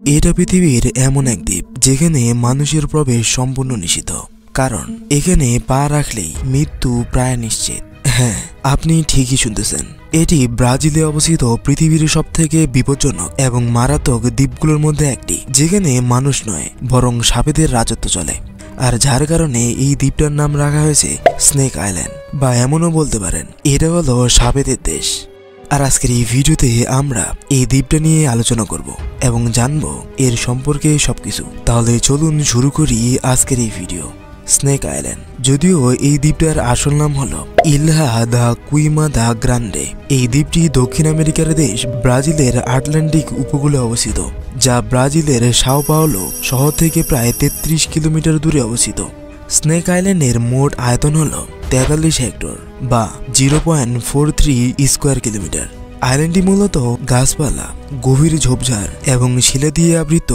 এটা পৃথিবীর এমন এক দ্বীপ যেখানে মানুষের প্রবেশ সম্পূর্ণ নিষিদ্ধ, কারণ এখানে পা রাখলেই মৃত্যু প্রায় নিশ্চিত। হ্যাঁ, আপনি ঠিকই শুনতেছেন। এটি ব্রাজিলে অবস্থিত পৃথিবীর সবথেকে বিপজ্জনক এবং মারাত্মক দ্বীপগুলোর মধ্যে একটি, যেখানে মানুষ নয় বরং সাপেদের রাজত্ব চলে। আর যার কারণে এই দ্বীপটার নাম রাখা হয়েছে স্নেক আইল্যান্ড, বা এমনও বলতে পারেন এটা হলো সাপেদের দেশ। আর আজকের এই ভিডিওতে আমরা এই দ্বীপটা নিয়ে আলোচনা করব এবং জানবো এর সম্পর্কে সবকিছু। তাহলে চলুন শুরু করি আজকের এই ভিডিও। স্নেক আইল্যান্ড, যদিও এই দ্বীপটার আসল নাম হলো ইলহা দা কুইমা দা গ্রান্ডে। এই দ্বীপটি দক্ষিণ আমেরিকার দেশ ব্রাজিলের আটলান্টিক উপকূলে অবস্থিত, যা ব্রাজিলের সাও পাওলো শহর থেকে প্রায় 33 কিলোমিটার দূরে অবস্থিত। স্নেক আইল্যান্ডের মোট আয়তন হল 43 হেক্টর বা 0.43 স্কোয়ার কিলোমিটার। আইল্যান্ডটি মূলত গাছপালা, গভীর ঝোপঝাড় এবং শিলা দিয়ে আবৃত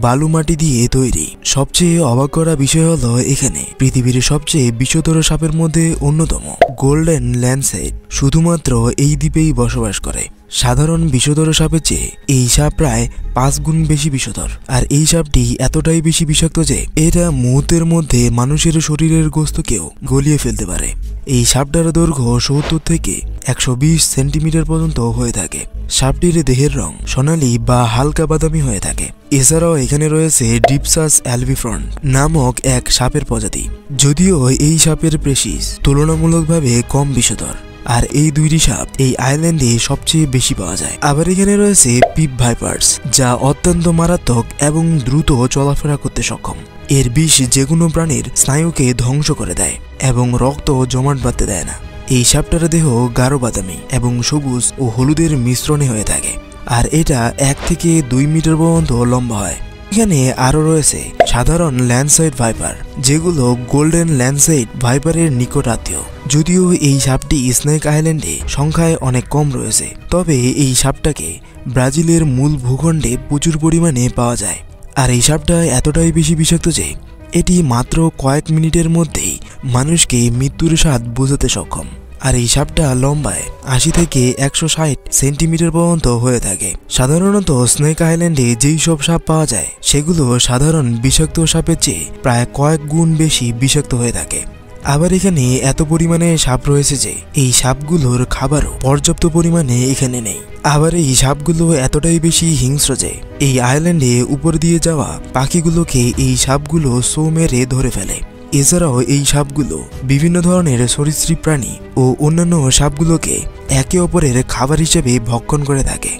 বালু মাটি দিয়ে তৈরি। সবচেয়ে অবাক করা বিষয় হলো এখানে পৃথিবীর সবচেয়ে বিষধর সাপের মধ্যে অন্যতম গোল্ডেন ল্যান্ডসাইট শুধুমাত্র এই দ্বীপেই বসবাস করে। সাধারণ বিষধর সাপের চেয়ে এই সাপ প্রায় 5 গুণ বেশি বিষধর। আর এই সাপটি এতটাই বেশি বিষাক্ত যে এটা মুহূর্তের মধ্যে মানুষের শরীরের গোস্তকেও গলিয়ে ফেলতে পারে। এই সাপটার দৈর্ঘ্য 70 থেকে 120 সেন্টিমিটার পর্যন্ত হয়ে থাকে। সাপটির দেহের রং সোনালী বা হালকা বাদামি হয়ে থাকে। এছাড়াও এখানে রয়েছে ডিপসাস অ্যালবিফ্রন্ট নামক এক সাপের প্রজাতি, যদিও এই সাপের প্রেসিস তুলনামূলকভাবে কম বিষধর। আর এই দুইটি সাপ এই আইল্যান্ডে সবচেয়ে বেশি পাওয়া যায়। আবার এখানে রয়েছে পিপ ভাইপার্স, যা অত্যন্ত মারাত্মক এবং দ্রুত চলাফেরা করতে সক্ষম। এর বিষ যেকোনো প্রাণীর স্নায়ুকে ধ্বংস করে দেয় এবং রক্ত জমাট বাঁধতে দেয় না। এই সাপটার দেহ গাঢ় বাদামি এবং সবুজ ও হলুদের মিশ্রণে হয়ে থাকে, আর এটা 1 থেকে 2 মিটার পর্যন্ত লম্বা হয়। এখানে আরও রয়েছে সাধারণ ল্যান্ডসাইট ভাইপার, যেগুলো গোল্ডেন ল্যান্ডসাইট ভাইপারের নিকট আত্মীয়। যদিও এই সাপটি স্নেক আইল্যান্ডে সংখ্যায় অনেক কম রয়েছে, তবে এই সাপটাকে ব্রাজিলের মূল ভূখণ্ডে প্রচুর পরিমাণে পাওয়া যায়। আর এই সাপটা এতটাই বেশি বিষাক্ত যে এটি মাত্র কয়েক মিনিটের মধ্যেই মানুষকে মৃত্যুর স্বাদ বোঝাতে সক্ষম। আর এই সাপটা লম্বায় 80 থেকে 160 সেন্টিমিটার পর্যন্ত হয়ে থাকে। সাধারণত স্নেক আইল্যান্ডে যেই সব সাপ পাওয়া যায় সেগুলো সাধারণ বিষাক্ত সাপের চেয়ে প্রায় কয়েক গুণ বেশি বিষাক্ত হয়ে থাকে। আবার এখানে এত পরিমাণে সাপ রয়েছে যে এই সাপগুলোর খাবারও পর্যাপ্ত পরিমাণে এখানে নেই। আবার এই সাপগুলো এতটাই বেশি হিংস্র যে এই আইল্যান্ডে উপর দিয়ে যাওয়া পাখিগুলোকে এই সাপগুলো ছো মেরে ধরে ফেলে। এছাড়াও এই সাপগুলো বিভিন্ন ধরনের সরীসৃপ প্রাণী ও অন্যান্য সাপগুলোকে একে অপরের খাবার হিসেবে ভক্ষণ করে থাকে।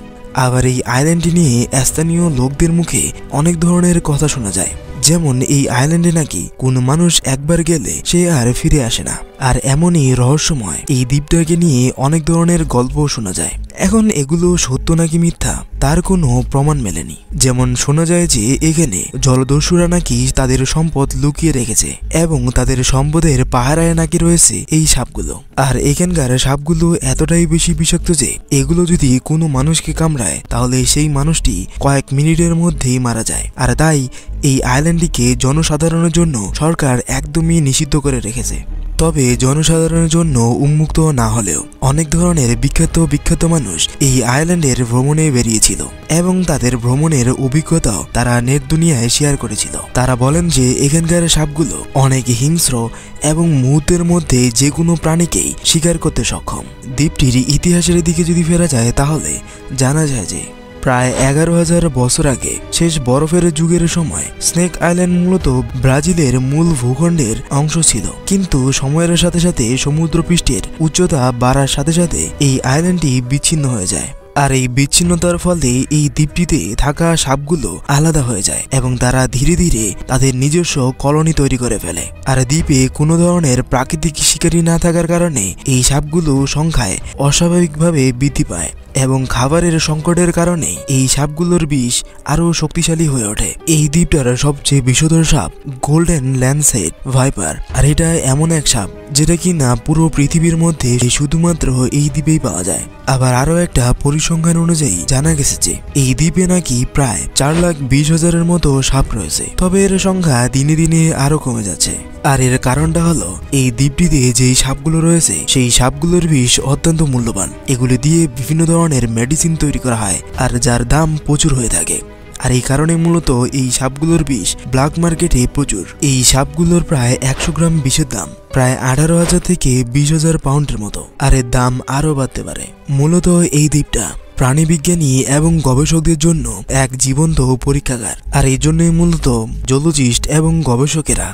আবার এই আইল্যান্ডটি নিয়ে স্থানীয় লোকদের মুখে অনেক ধরনের কথা শোনা যায়, যেমন এই আইল্যান্ডে নাকি কোনো মানুষ একবার গেলে সে আর ফিরে আসে না। আর এমনই রহস্যময় এই দ্বীপটাকে নিয়ে অনেক ধরনের গল্প শোনা যায়। এখন এগুলো সত্য নাকি মিথ্যা তার কোনো প্রমাণ মেলেনি। যেমন শোনা যায় যে এখানে জলদস্যুরা নাকি তাদের সম্পদ লুকিয়ে রেখেছে এবং তাদের সম্পদের পাহারায় নাকি রয়েছে এই সাপগুলো। আর এখানকার সাপগুলো এতটাই বেশি বিষাক্ত যে এগুলো যদি কোনো মানুষকে কামড়ায় তাহলে সেই মানুষটি কয়েক মিনিটের মধ্যেই মারা যায়। আর তাই এই আইল্যান্ডটিকে জনসাধারণের জন্য সরকার একদমই নিষিদ্ধ করে রেখেছে। তবে জনসাধারণের জন্য উন্মুক্ত না হলেও অনেক ধরনের বিখ্যাত মানুষ এই আইল্যান্ডের ভ্রমণে বেরিয়েছিল এবং তাদের ভ্রমণের অভিজ্ঞতাও তারা নেট দুনিয়ায় শেয়ার করেছিল। তারা বলেন যে এখানকার সাপগুলো অনেক হিংস্র এবং মুহূর্তের মধ্যে যে কোনো প্রাণীকেই শিকার করতে সক্ষম। দ্বীপটির ইতিহাসের দিকে যদি ফেরা যায় তাহলে জানা যায় যে প্রায় 11,000 বছর আগে শেষ বরফের যুগের সময় স্নেক আইল্যান্ড মূলত ব্রাজিলের মূল ভূখণ্ডের অংশ ছিল। কিন্তু সময়ের সাথে সাথে সমুদ্রপৃষ্ঠের উচ্চতা বাড়ার সাথে সাথে এই আইল্যান্ডটি বিচ্ছিন্ন হয়ে যায়। আর এই বিচ্ছিন্নতার ফলে এই দ্বীপটিতে থাকা সাপগুলো আলাদা হয়ে যায় এবং তারা ধীরে ধীরে তাদের নিজস্ব কলোনি তৈরি করে ফেলে। আর দ্বীপে কোনো ধরনের প্রাকৃতিক শিকারী না থাকার কারণে এই সাপগুলো সংখ্যায় অস্বাভাবিকভাবে বৃদ্ধি পায় এবং খাবারের সংকটের কারণে এই সাপগুলোর বিষ আরও শক্তিশালী হয়ে ওঠে। এই দ্বীপটার সবচেয়ে বিষধর সাপ গোল্ডেন ল্যান্ডসাইট ভাইপার। আর এটা এমন এক সাপ যেটা কিনা পুরো পৃথিবীর মধ্যে শুধুমাত্র এই দ্বীপেই পাওয়া যায়। আবার আরও একটা পরিসংখ্যান অনুযায়ী জানা গেছে যে এই দ্বীপে নাকি প্রায় 4,20,000-এর মতো সাপ রয়েছে। তবে এর সংখ্যা দিনে দিনে আরো কমে যাচ্ছে। আর এর কারণটা হলো এই দ্বীপটিতে যেই সাপগুলো রয়েছে সেই সাপগুলোর বিষ অত্যন্ত মূল্যবান। এগুলি দিয়ে বিভিন্ন ধরনের মেডিসিন তৈরি করা হয় আর যার দাম প্রচুর হয়ে থাকে। আর এই কারণে মূলত এই সাপগুলোর বিষ ব্ল্যাক মার্কেটে প্রচুর। এই সাপগুলোর প্রায় 100 গ্রাম বিষের দাম প্রায় 18,000 থেকে 20,000 পাউন্ডের মতো, আর এর দাম আরও বাড়তে পারে। মূলত এই দ্বীপটা প্রাণীবিজ্ঞানী এবং গবেষকদের জন্য এক জীবন্ত পরীক্ষাগার, আর এই জন্যই মূলত জুলজিস্ট এবং গবেষকেরা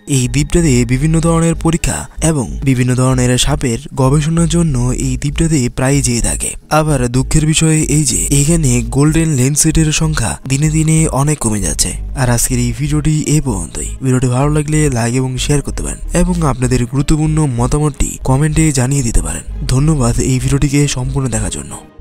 এই দ্বীপটাতে বিভিন্ন ধরনের পরীক্ষা এবং বিভিন্ন ধরনের সাপের গবেষণার জন্য এই দ্বীপটাতে প্রায় যেয়ে থাকে। আবার দুঃখের বিষয় এই যে এখানে গোল্ডেন ল্যান্সেটের সংখ্যা দিনে দিনে অনেক কমে যাচ্ছে। আর আজকের এই ভিডিওটি এই পর্যন্তই। ভিডিওটি ভালো লাগলে লাইক এবং শেয়ার করতে পারেন এবং আপনাদের গুরুত্বপূর্ণ মতামতটি কমেন্টে জানিয়ে দিতে পারেন। ধন্যবাদ এই ভিডিওটিকে সম্পূর্ণ দেখার জন্য।